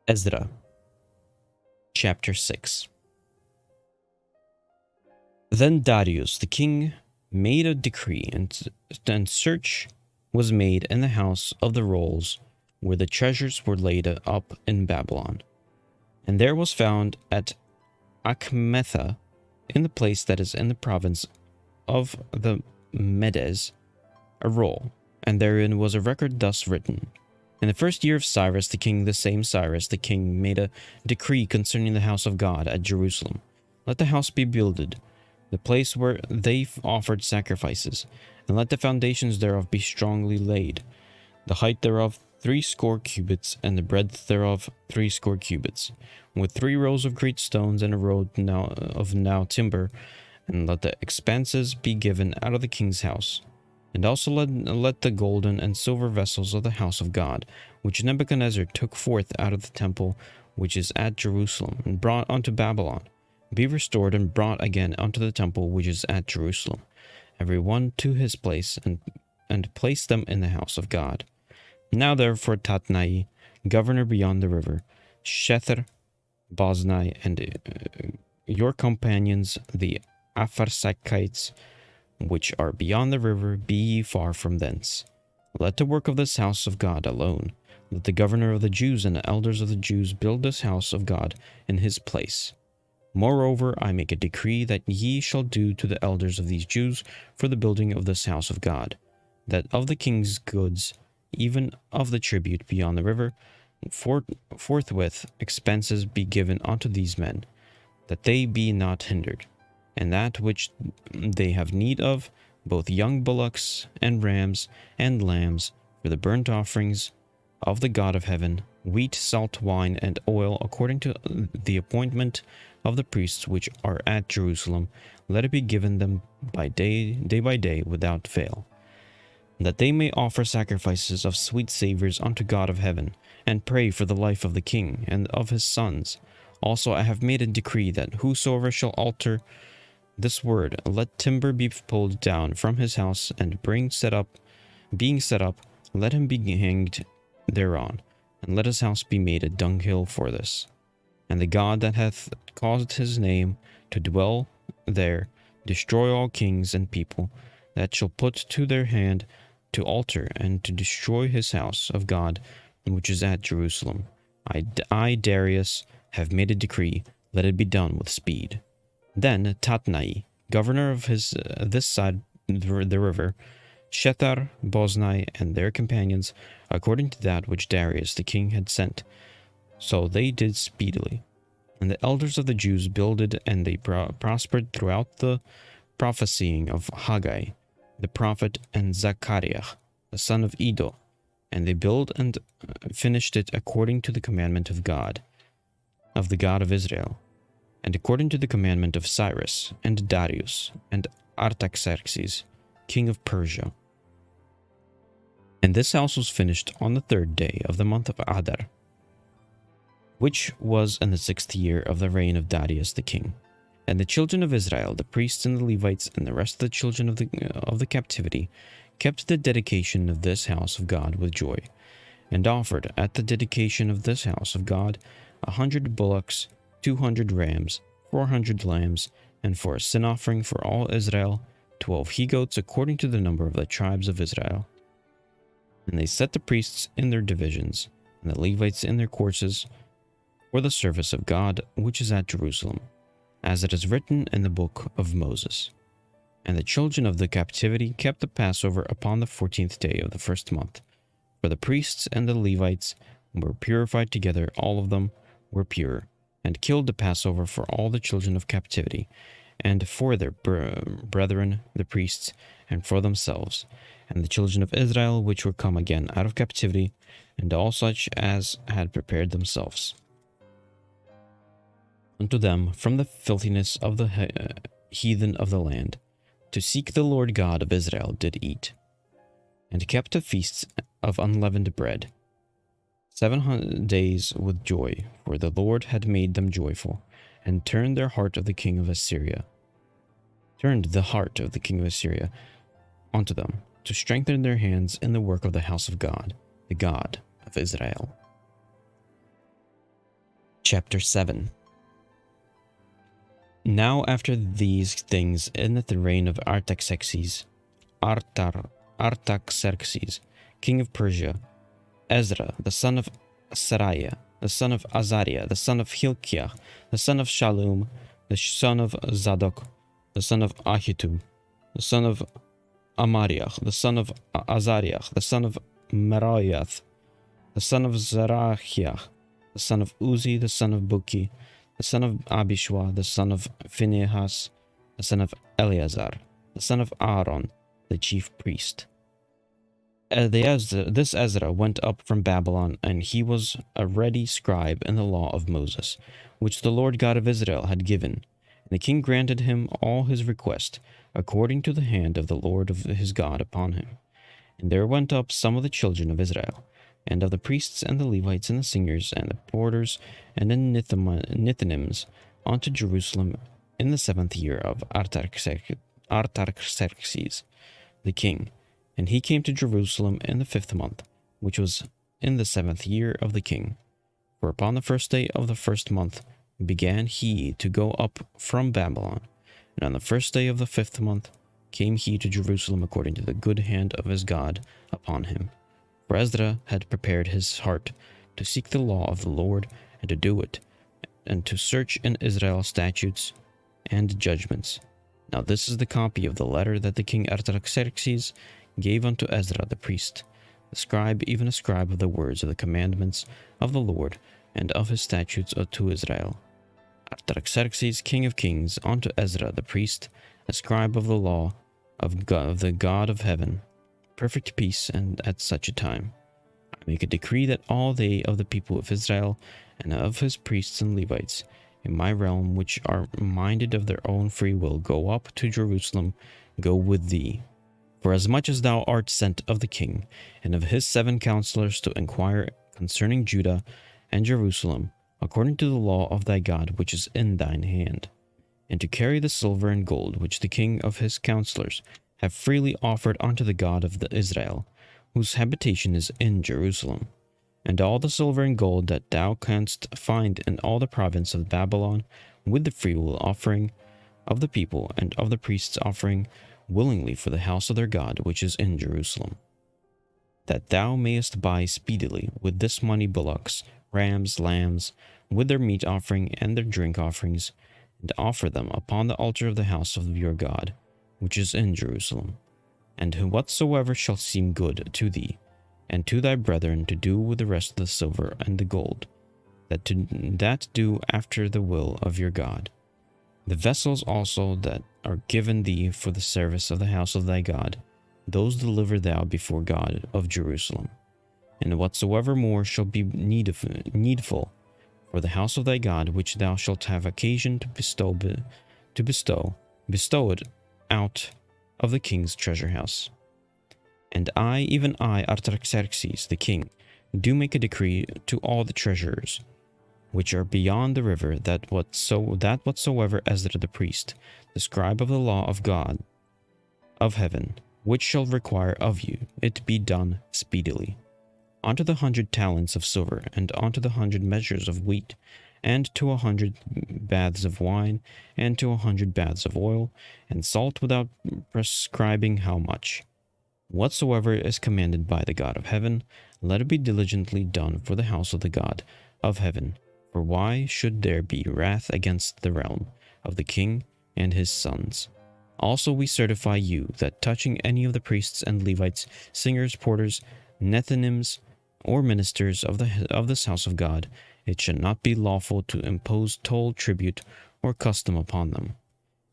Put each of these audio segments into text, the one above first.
Ezra Chapter 6. Then Darius the king made a decree, and search was made in the house of the rolls where the treasures were laid up in Babylon. And there was found at Achmetha, in the place that is in the province of the Medes, a roll, and therein was a record thus written. In the first year of Cyrus the king, the same Cyrus the king made a decree concerning the house of God at Jerusalem. Let the house be builded, the place where they offered sacrifices, and let the foundations thereof be strongly laid, the height thereof 60 cubits, and the breadth thereof 60 cubits, with 3 rows of great stones and a row of timber, and let the expanses be given out of the king's house. And also let the golden and silver vessels of the house of God, which Nebuchadnezzar took forth out of the temple which is at Jerusalem, and brought unto Babylon, be restored and brought again unto the temple which is at Jerusalem, every one to his place, and place them in the house of God. Now therefore Tatnai, governor beyond the river, Shether, Boznai, and your companions, the Apharsachites, which are beyond the river, be ye far from thence. Let the work of this house of God alone. Let the governor of the Jews and the elders of the Jews build this house of God in his place. Moreover, I make a decree that ye shall do to the elders of these Jews for the building of this house of God, that of the king's goods, even of the tribute beyond the river, forthwith expenses be given unto these men, that they be not hindered, and that which they have need of, both young bullocks and rams and lambs, for the burnt offerings of the God of heaven, wheat, salt, wine, and oil, according to the appointment of the priests which are at Jerusalem, let it be given them by day by day, without fail, that they may offer sacrifices of sweet savours unto God of heaven, and pray for the life of the king and of his sons. Also I have made a decree that whosoever shall alter this word, let timber be pulled down from his house, and being set up, let him be hanged thereon, and let his house be made a dunghill for this. And the God that hath caused his name to dwell there destroy all kings and people that shall put to their hand to alter and to destroy his house of God which is at Jerusalem. I Darius, have made a decree, let it be done with speed. Then Tatnai, governor of this side the river, Shethar, Boznai, and their companions, according to that which Darius the king had sent, so they did speedily. And the elders of the Jews builded, and they prospered throughout the prophesying of Haggai the prophet, and Zechariah the son of Iddo, and they built and finished it according to the commandment of God, of the God of Israel, and according to the commandment of Cyrus, and Darius, and Artaxerxes, king of Persia. And this house was finished on the 3rd day of the month of Adar, which was in the 6th year of the reign of Darius the king. And the children of Israel, the priests and the Levites, and the rest of the children of the captivity, kept the dedication of this house of God with joy, and offered at the dedication of this house of God 100 bullocks, 200 rams, 400 lambs, and for a sin offering for all Israel, 12 he-goats according to the number of the tribes of Israel. And they set the priests in their divisions, and the Levites in their courses, for the service of God which is at Jerusalem, as it is written in the book of Moses. And the children of the captivity kept the Passover upon the 14th day of the 1st month. For the priests and the Levites were purified together, all of them were pure, and killed the Passover for all the children of captivity, and for their brethren the priests, and for themselves, and the children of Israel which were come again out of captivity, and all such as had prepared themselves unto them from the filthiness of the heathen of the land, to seek the Lord God of Israel, did eat, and kept the feasts of unleavened bread 7 days with joy, for the Lord had made them joyful, and turned the heart of the king of Assyria unto them, to strengthen their hands in the work of the house of God, the God of Israel. Chapter 7. Now after these things, in the reign of Artaxerxes, king of Persia, Ezra, the son of Sariah, the son of Azariah, the son of Hilkiah, the son of Shallum, the son of Zadok, the son of Ahitub, the son of Amariah, the son of Azariah, the son of Meraioth, the son of Zerachiah, the son of Uzi, the son of Buki, the son of Abishua, the son of Phinehas, the son of Eleazar, the son of Aaron, the chief priest. This Ezra went up from Babylon, and he was a ready scribe in the law of Moses, which the Lord God of Israel had given. And the king granted him all his request, according to the hand of the Lord of his God upon him. And there went up some of the children of Israel, and of the priests and the Levites and the singers and the porters and the Nethinims unto Jerusalem in the 7th year of Artaxerxes the king. And he came to Jerusalem in the 5th month, which was in the 7th year of the king. For upon the 1st day of the 1st month began he to go up from Babylon. And on the 1st day of the 5th month came he to Jerusalem according to the good hand of his God upon him. For Ezra had prepared his heart to seek the law of the Lord and to do it, and to search in Israel statutes and judgments. Now this is the copy of the letter that the king Artaxerxes gave unto Ezra the priest, the scribe, even a scribe of the words of the commandments of the Lord and of his statutes to Israel. Artaxerxes, king of kings, unto Ezra the priest, a scribe of the law of the God of heaven, perfect peace, and at such a time. I make a decree that all they of the people of Israel and of his priests and Levites in my realm, which are minded of their own free will, go up to Jerusalem, go with thee. For as much as thou art sent of the king and of his 7 counselors to inquire concerning Judah and Jerusalem, according to the law of thy God which is in thine hand, and to carry the silver and gold which the king of his counselors have freely offered unto the God of Israel, whose habitation is in Jerusalem, and all the silver and gold that thou canst find in all the province of Babylon, with the freewill offering of the people and of the priests offering willingly for the house of their God which is in Jerusalem, that thou mayest buy speedily with this money bullocks, rams, lambs, with their meat offering and their drink offerings, and offer them upon the altar of the house of your God, which is in Jerusalem. And whatsoever shall seem good to thee, and to thy brethren, to do with the rest of the silver and the gold, that do after the will of your God. The vessels also that are given thee for the service of the house of thy God, those deliver thou before God of Jerusalem. And whatsoever more shall be needful for the house of thy God, which thou shalt have occasion to bestow it out of the king's treasure house. And I, even I, Artaxerxes the king, do make a decree to all the treasurers which are beyond the river, that whatsoever Ezra the priest, the scribe of the law of God of heaven, which shall require of you, it be done speedily. Unto the 100 talents of silver, and unto the 100 measures of wheat, and to 100 baths of wine, and to 100 baths of oil, and salt, without prescribing how much. Whatsoever is commanded by the God of heaven, let it be diligently done for the house of the God of heaven. For why should there be wrath against the realm of the king and his sons? Also we certify you that touching any of the priests and Levites, singers, porters, Nethinims, or ministers of this house of God, it shall not be lawful to impose toll, tribute, or custom upon them.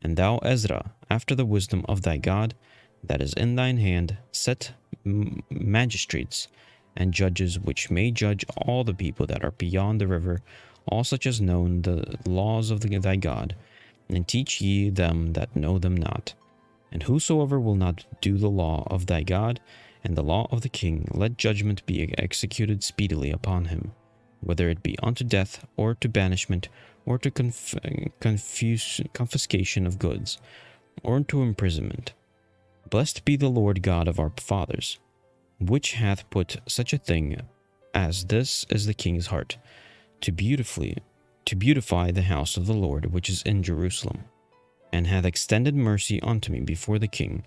And thou, Ezra, after the wisdom of thy God that is in thine hand, set magistrates and judges which may judge all the people that are beyond the river, all such as know the laws of thy God, and teach ye them that know them not. And whosoever will not do the law of thy God and the law of the king, let judgment be executed speedily upon him, whether it be unto death, or to banishment, or to confiscation of goods, or to imprisonment. Blessed be the Lord God of our fathers, which hath put such a thing as this is the king's heart, to beautify to beautify the house of the Lord which is in Jerusalem, and hath extended mercy unto me before the king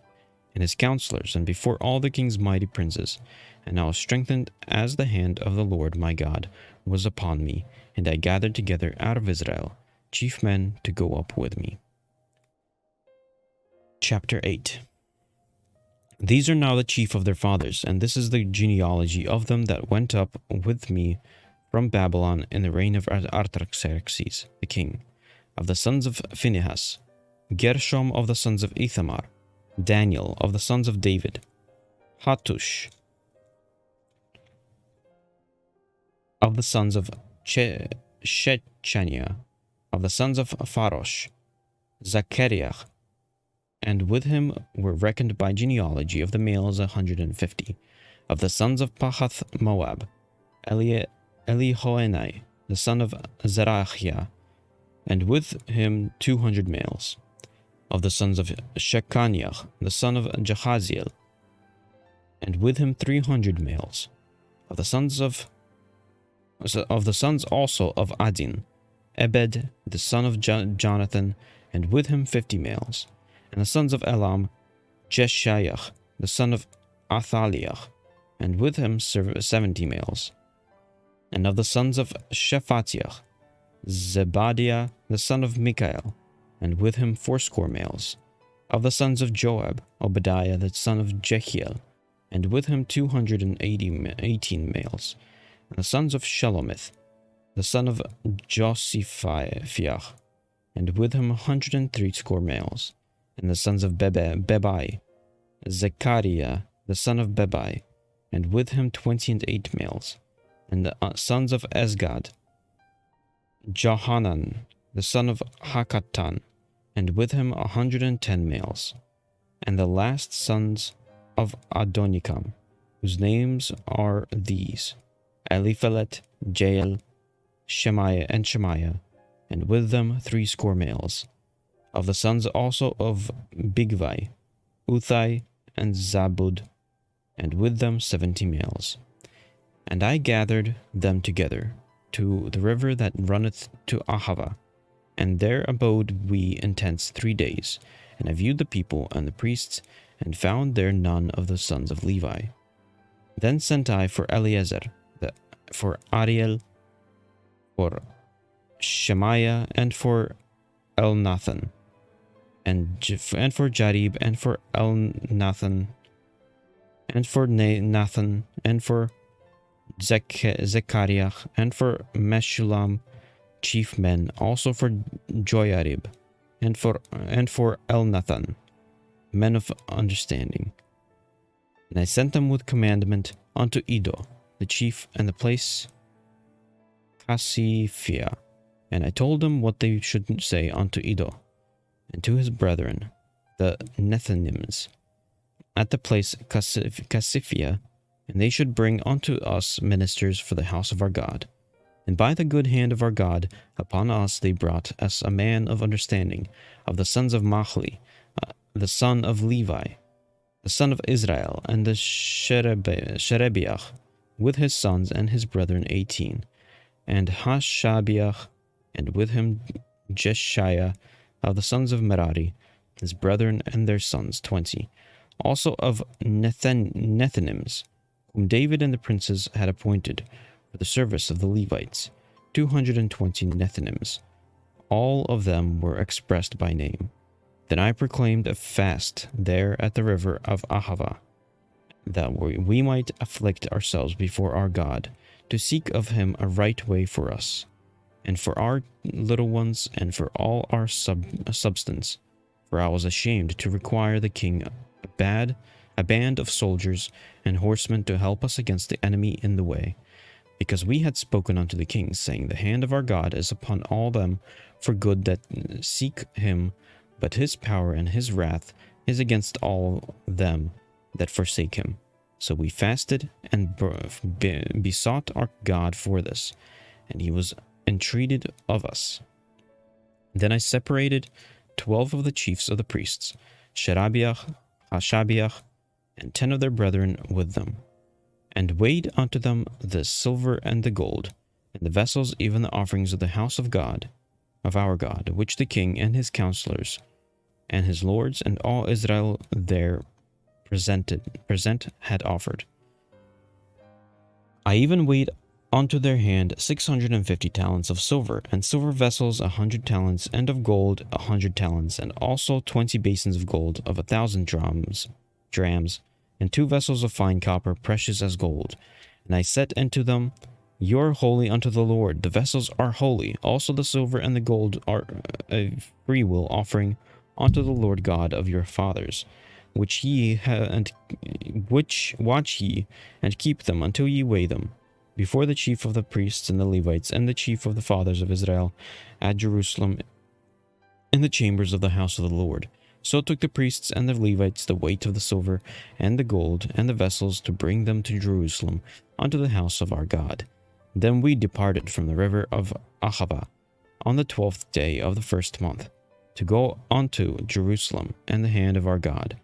and his counselors, and before all the king's mighty princes. And I was strengthened as the hand of the Lord my God was upon me, and I gathered together out of Israel chief men to go up with me. Chapter 8. These are now the chief of their fathers, and this is the genealogy of them that went up with me from Babylon in the reign of Artaxerxes the king. Of the sons of Phinehas, Gershom of the sons of Ithamar, Daniel of the sons of David, Hattush of the sons of Shechaniah, of the sons of Pharosh, Zechariah, and with him were reckoned by genealogy of the males 150. Of the sons of Pahath Moab, Elihoenai, the son of Zerachiah, and with him 200 males. Of the sons of Shechaniah, the son of Jehaziel, and with him 300 males. Of the sons also of Adin, Ebed, the son of Jonathan, and with him 50 males. And the sons of Elam, Jeshiah, the son of Athaliah, and with him 70 males. And of the sons of Shephatiah, Zebadiah, the son of Mikael, and with him 80 males. Of the sons of Joab, Obadiah, the son of Jehiel, and with him 218 males. And the sons of Shelomith, the son of Josiphiah, and with him 180 males. And the sons of Bebai, Zechariah, the son of Bebai, and with him 28 males. And the sons of Ezgad, Johanan, the son of Hakatan, and with him 110 males. And the last sons of Adonikam, whose names are these: Eliphelet, Jael, Shemaiah, and with them 80 males. Of the sons also of Bigvai, Uthai, and Zabud, and with them 70 males. And I gathered them together to the river that runneth to Ahava, and there abode we in tents 3 days. And I viewed the people and the priests, and found there none of the sons of Levi. Then sent I for Eliezer, for Ariel, for Shemaiah, and for Elnathan, and for Jarib, and for Elnathan, and for Nathan, and for Zechariah, and for Meshullam, chief men, also for Joyarib, and for Elnathan, men of understanding. And I sent them with commandment unto Iddo, the chief, and the place Casiphia. And I told them what they should say unto Iddo, and to his brethren, the Nethinims, at the place Casiphia, and they should bring unto us ministers for the house of our God. And by the good hand of our God upon us they brought us a man of understanding, of the sons of Machli, the son of Levi, the son of Israel, and the Sherebiah, with his sons and his brethren 18, and Hashabiah, and with him Jeshiah, of the sons of Merari, his brethren and their sons 20, also of Nethinims, whom David and the princes had appointed for the service of the Levites, 220 Nethinims. All of them were expressed by name. Then I proclaimed a fast there at the river of Ahava, that we might afflict ourselves before our God, to seek of him a right way for us, and for our little ones, and for all our substance. For I was ashamed to require the king a band of soldiers and horsemen to help us against the enemy in the way, because we had spoken unto the king, saying, The hand of our God is upon all them for good that seek him, but his power and his wrath is against all them that forsake him. So we fasted and besought our God for this, and he was entreated of us. Then I separated 12 of the chiefs of the priests, Sherebiah, Hashabiah, and 10 of their brethren with them, and weighed unto them the silver and the gold, and the vessels, even the offerings of the house of God, of our God, which the king and his counselors and his lords and all Israel there present had offered. I even weighed unto their hand 650 talents of silver, and silver vessels 100 talents, and of gold 100 talents, and also 20 basins of gold of 1,000 drams, and 2 vessels of fine copper, precious as gold. And I said unto them, You are holy unto the Lord, the vessels are holy. Also the silver and the gold are a freewill offering unto the Lord God of your fathers, which watch ye and keep them until ye weigh them before the chief of the priests and the Levites and the chief of the fathers of Israel at Jerusalem in the chambers of the house of the Lord. So took the priests and the Levites the weight of the silver and the gold and the vessels to bring them to Jerusalem unto the house of our God. Then we departed from the river of Ahava on the 12th day of the first month to go unto Jerusalem, and the hand of our God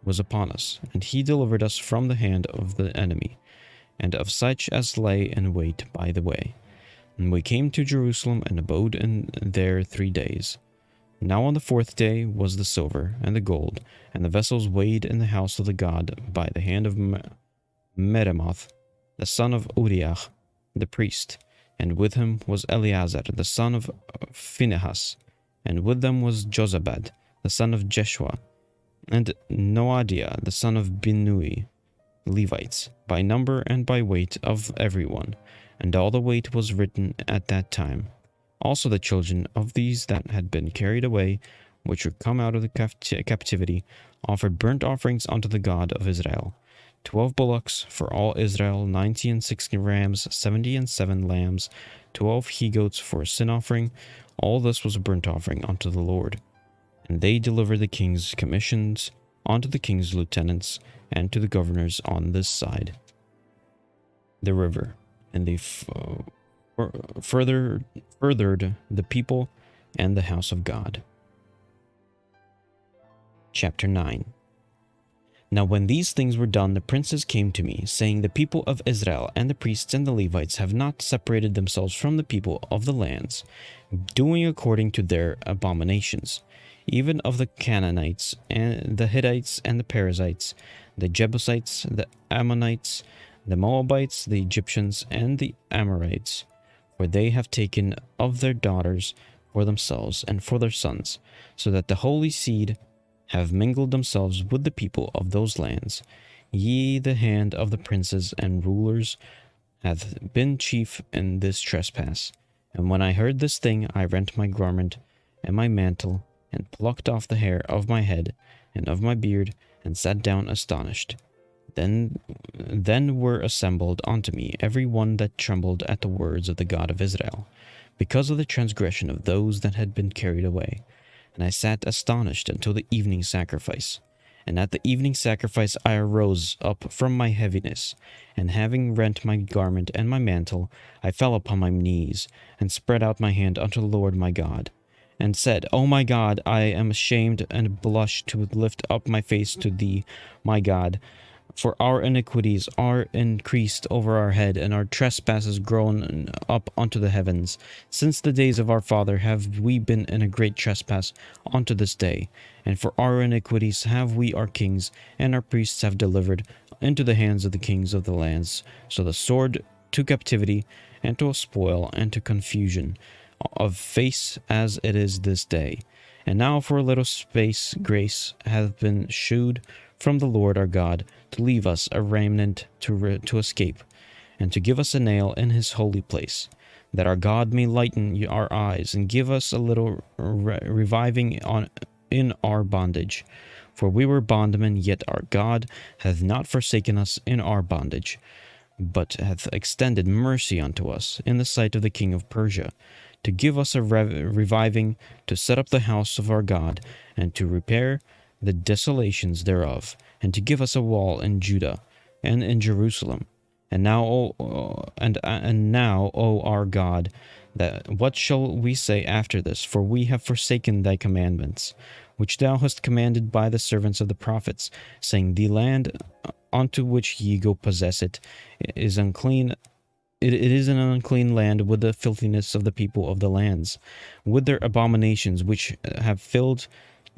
was upon us, and he delivered us from the hand of the enemy, and of such as lay in wait by the way. And we came to Jerusalem and abode in there 3 days. Now on the 4th day was the silver and the gold, and the vessels weighed in the house of the God by the hand of Meremoth, the son of Uriah, the priest, and with him was Eleazar, the son of Phinehas, and with them was Jozabad, the son of Jeshua, and Noadiah, the son of Binnui, Levites, by number and by weight of everyone, and all the weight was written at that time. Also the children of these that had been carried away, which were come out of the captivity, offered burnt offerings unto the God of Israel, 12 bullocks for all Israel, 90 and 60 rams, 70 and 7 lambs, 12 he-goats for a sin offering. All this was a burnt offering unto the Lord. And they delivered the king's commissions unto the king's lieutenants and to the governors on this side the river. And they furthered the people and the house of God. Chapter 9. Now when these things were done, the princes came to me, saying, The people of Israel and the priests and the Levites have not separated themselves from the people of the lands, doing according to their abominations, even of the Canaanites, and the Hittites, and the Perizzites, the Jebusites, the Ammonites, the Moabites, the Egyptians, and the Amorites. For they have taken of their daughters for themselves and for their sons, so that the holy seed have mingled themselves with the people of those lands. Ye, the hand of the princes and rulers hath been chief in this trespass. And when I heard this thing, I rent my garment and my mantle, and plucked off the hair of my head and of my beard, and sat down astonished. Then were assembled unto me every one that trembled at the words of the God of Israel, because of the transgression of those that had been carried away. And I sat astonished until the evening sacrifice. And at the evening sacrifice I arose up from my heaviness, and having rent my garment and my mantle, I fell upon my knees, and spread out my hand unto the Lord my God, and said, O my God, I am ashamed and blush to lift up my face to thee, my God. For our iniquities are increased over our head, and our trespasses grown up unto the heavens. Since the days of our father have we been in a great trespass unto this day. And for our iniquities have we our kings and our priests have delivered into the hands of the kings of the lands. So the sword to captivity, and to a spoil, and to confusion of face, as it is this day. And now for a little space grace hath been shewed from the Lord our God, to leave us a remnant to escape, and to give us a nail in his holy place, that our God may lighten our eyes, and give us a little reviving in our bondage. For we were bondmen, yet our God hath not forsaken us in our bondage, but hath extended mercy unto us in the sight of the king of Persia, to give us a reviving, to set up the house of our God, and to repair the desolations thereof, and to give us a wall in Judah and in Jerusalem. And now, O our God, that what shall we say after this? For we have forsaken thy commandments, which thou hast commanded by the servants of the prophets, saying, The land unto which ye go possess it is unclean it is an unclean land with the filthiness of the people of the lands, with their abominations which have filled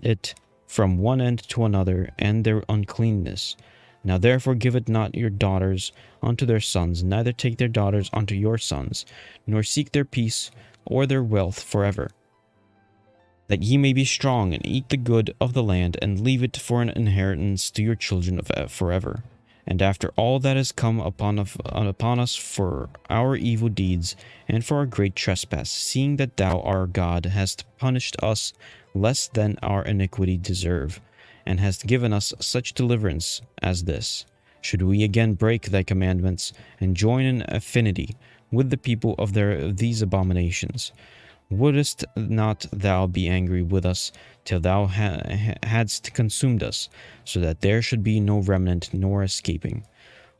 it from one end to another, and their uncleanness. Now therefore give it not your daughters unto their sons, neither take their daughters unto your sons, nor seek their peace or their wealth forever, that ye may be strong and eat the good of the land, and leave it for an inheritance to your children forever. And after all that has come upon us for our evil deeds and for our great trespass, seeing that thou, our God, hast punished us less than our iniquity deserve, and hast given us such deliverance as this, should we again break thy commandments and join in affinity with the people of these abominations? Wouldest not thou be angry with us till thou hadst consumed us, so that there should be no remnant nor escaping?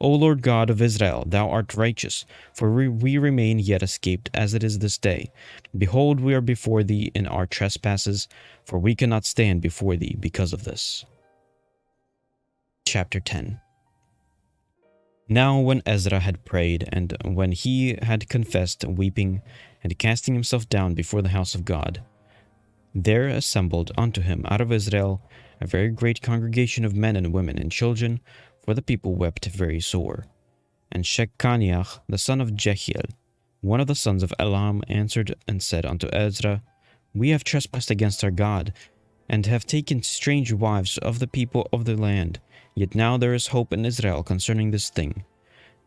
O Lord God of Israel, thou art righteous, for we remain yet escaped as it is this day. Behold, we are before thee in our trespasses, for we cannot stand before thee because of this. Chapter 10. Now when Ezra had prayed, and when he had confessed, weeping, and casting himself down before the house of God, there assembled unto him out of Israel a very great congregation of men and women and children, for the people wept very sore. And Shechaniah the son of Jehiel, one of the sons of Elam, answered and said unto Ezra, We have trespassed against our God, and have taken strange wives of the people of the land. Yet now there is hope in Israel concerning this thing.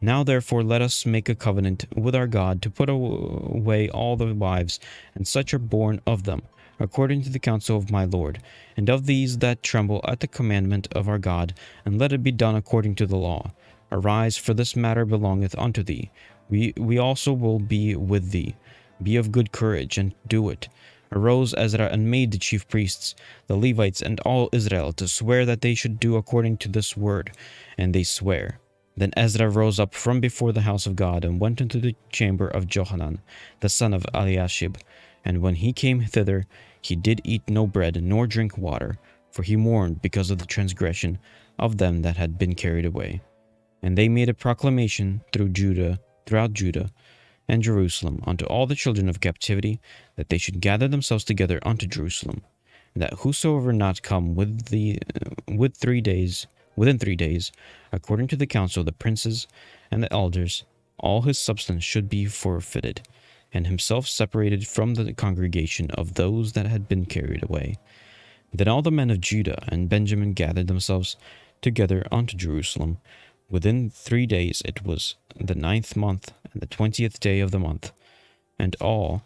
Now therefore let us make a covenant with our God to put away all the wives, and such are born of them, according to the counsel of my Lord, and of these that tremble at the commandment of our God, and let it be done according to the law. Arise, for this matter belongeth unto thee. We also will be with thee. Be of good courage, and do it. Arose Ezra and made the chief priests, the Levites, and all Israel to swear that they should do according to this word, and they sware. Then Ezra rose up from before the house of God, and went into the chamber of Johanan, the son of Eliashib. And when he came thither, he did eat no bread, nor drink water, for he mourned because of the transgression of them that had been carried away. And they made a proclamation throughout Judah and Jerusalem unto all the children of captivity, that they should gather themselves together unto Jerusalem, and that whosoever not come within 3 days, according to the counsel of the princes and the elders, all his substance should be forfeited, and himself separated from the congregation of those that had been carried away. Then all the men of Judah and Benjamin gathered themselves together unto Jerusalem. Within 3 days, it was the 9th month, and the 20th day of the month, and all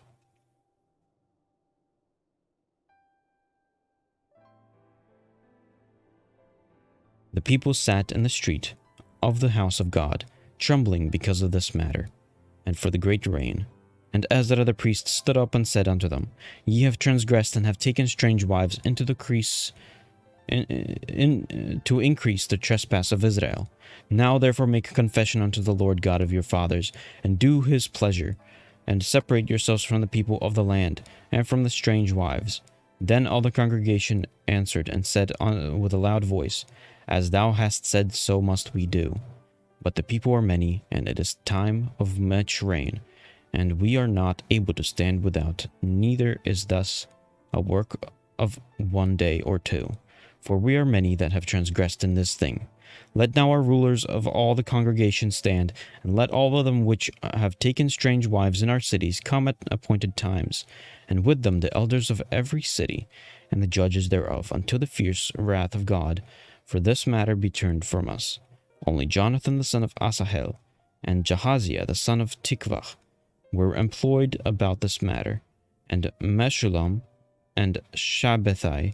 the people sat in the street of the house of God, trembling because of this matter, and for the great rain. And Ezra the priest stood up and said unto them, Ye have transgressed, and have taken strange wives into the to increase the trespass of Israel. Now therefore make a confession unto the Lord God of your fathers, and do his pleasure, and separate yourselves from the people of the land, and from the strange wives. Then all the congregation answered and said with a loud voice, As thou hast said, so must we do. But the people are many, and it is time of much rain, and we are not able to stand without, neither is thus a work of 1 day or 2. For we are many that have transgressed in this thing. Let now our rulers of all the congregation stand, and let all of them which have taken strange wives in our cities come at appointed times, and with them the elders of every city, and the judges thereof, until the fierce wrath of God for this matter be turned from us. Only Jonathan the son of Asahel, and Jahaziah the son of Tikvah, were employed about this matter, and Meshullam and Shabbethai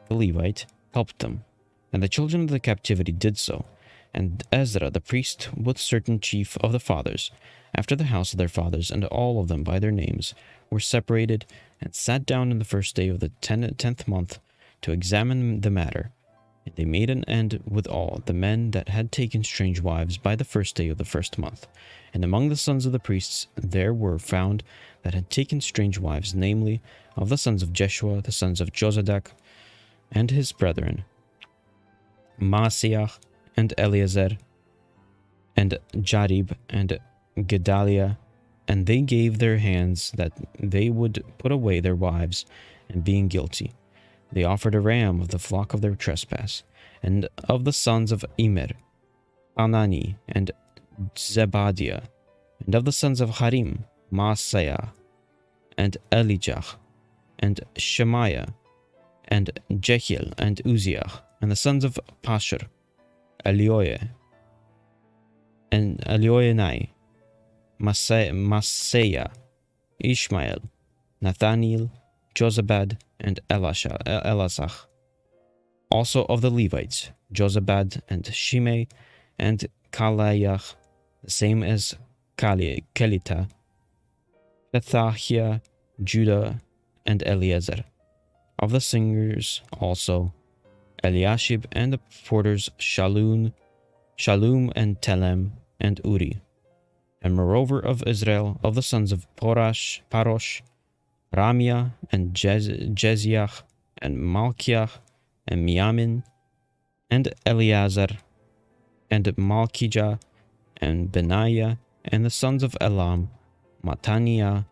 the Levite helped them. And the children of the captivity did so. And Ezra the priest, with certain chief of the fathers, after the house of their fathers, and all of them by their names, were separated, and sat down in the first day of the 10th month to examine the matter. And they made an end with all the men that had taken strange wives by the first day of the first month. And among the sons of the priests there were found that had taken strange wives, namely, of the sons of Jeshua, the sons of Jozadak, and his brethren, Maaseiah, and Eleazar, and Jarib, and Gedaliah, and they gave their hands that they would put away their wives, and being guilty, they offered a ram of the flock of their trespass. And of the sons of Immer, Anani and Zebadiah, and of the sons of Harim, Maaseiah, and Elijah, and Shemaiah, and Jehiel, and Uzziah, and the sons of Pashur, Elioe, and Elioenai, Maaseiah, Ishmael, Nathaniel, Jozabad, and Elasach. Also of the Levites, Jozabad, and Shimei, and Kalaiah, the same as Kelita, Pethahiah, Judah, and Eliezer. Of the singers also, Eliashib, and the porters, Shallum, and Telem, and Uri. And moreover of Israel, of the sons of Parosh, Ramia, and Jeziah, and Malchiah, and Miamin, and Eleazar, and Malchijah, and Benaiah, and the sons of Elam, Mataniah,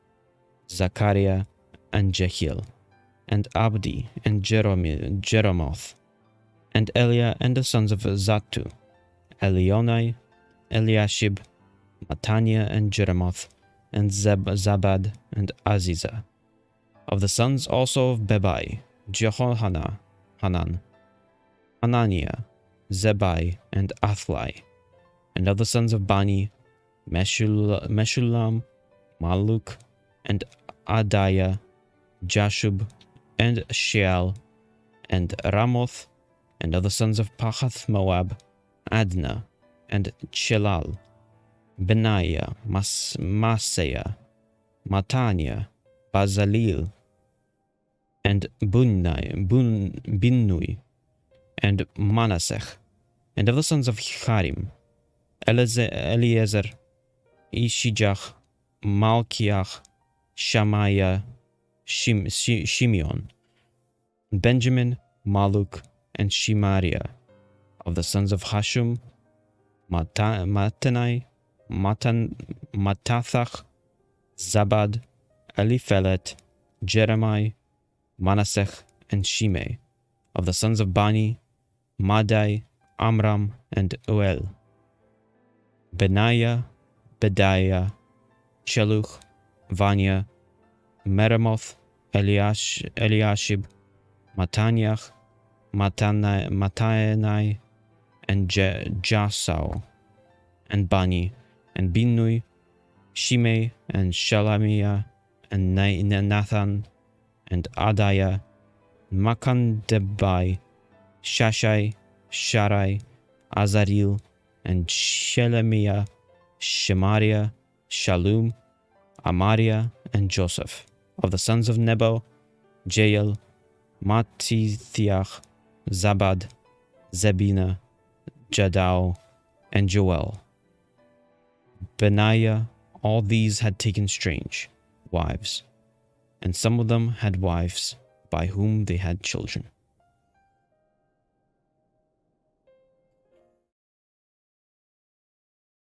Zachariah, and Jehiel, and Abdi, and Jeremoth, and Eliah, and the sons of Zattu, Elionai, Eliashib, Mataniah, and Jeremoth, and Zabad, and Aziza. Of the sons also of Bebai, Jehohanan, Hananiah, Zebai, and Athlai. And of the sons of Bani, Meshulam, Maluk, and Adiah, Jashub, and Sheal, and Ramoth. And of the sons of Pahath Moab, Adna, and Chelal, Benaiah, Maaseiah, Mataniah, Bazaleel, and Binnui, and Manasseh. And of the sons of Harim, Eliezer, Ishijah, Malchiah, Shammaiah, Shimeon, Benjamin, Maluk, and Shemariah. Of the sons of Hashum, Matanathach, Zabad, Eliphelet, Jeremiah, Manasseh, and Shimei. Of the sons of Bani, Madai, Amram, and Uel. Benaiah, Bedaiah, Cheluch, Vania, Meremoth, Eliashib, Mataniah, Matanai, and Jasau, and Bani, and Binnui, Shimei, and Shelamiah, and Nathan, and Adiah, Makandebai, Shashai, Sharai, Azaril, and Shelemiah, Shemariah, Shallum, Amariah, and Joseph. Of the sons of Nebo, Jael, Mattithiah, Zabad, Zebina, Jadau, and Joel. Benaiah, all these had taken strange wives, and some of them had wives by whom they had children.